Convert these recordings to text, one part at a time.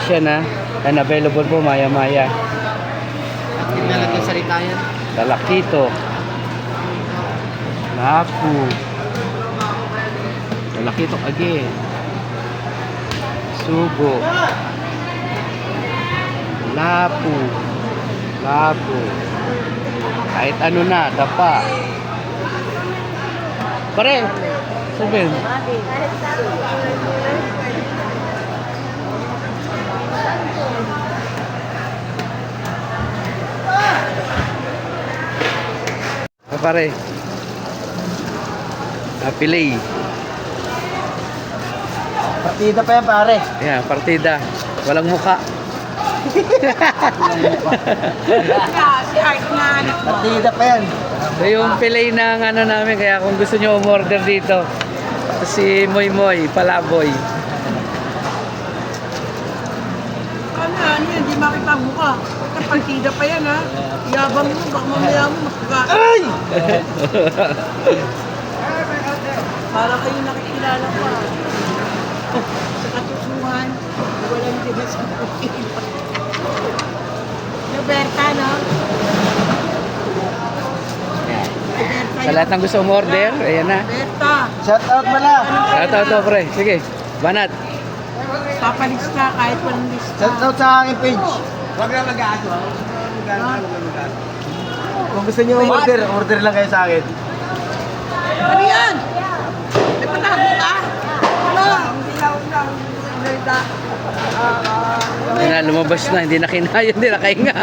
size yan ha. And available po maya-maya. Hindi na lang salita yan. Talakito. Lapu. Talakito again. Sugo. Lapu. Lapu. Kahit ano na, dapa. Pare, sabihin. Pare. Pilay. Partida pa yan pare. Yeah, partida. Walang muka. Partida pa yan. So yung pilay ng ano namin, kaya kung gusto nyo umorder dito, si Moy Moy, Palaboy. Ano yan, hindi makita ang mukha. Partida pa yan ha. Yabang mo, baka mamaya mo magpaka. Ay! Para kayo nakikilala ko ha. Sa katusuhan, walang diba sa pagkila. Roberta, no? Roberta Sa lahat ng gusto umorder, ayan na. Roberta, Shout out mo lang. Ito, pre. Sige, banat. papalista kahit walang lista. Shout out sa aking page. Huwag na mag-aaso. Kung gusto niyo order, order lang kayo sa akin. Ano yan? May patago ka? Ano? Ayan na, lumabas na. Hindi na kinaya, hindi na kahinga.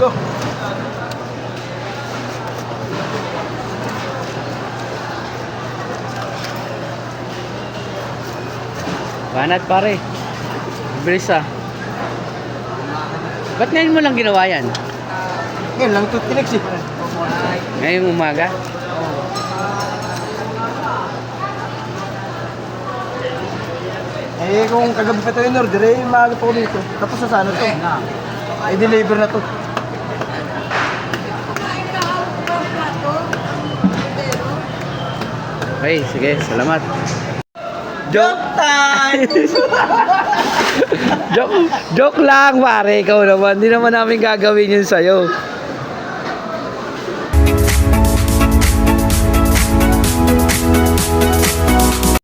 Go. Banat, pare. Bilis ah. Ba't ngayon mo lang ginawa yan? Ngayon lang ito tinex eh. Ngayong umaga? Eh kung kagabi pa ito in order, eh maaga pa ko dito. Tapos sa sana to. Eh deliver na to. Okay, sige. Salamat. Joke time! Joke lang, pare. Ikaw naman. Hindi naman namin gagawin yun sa'yo.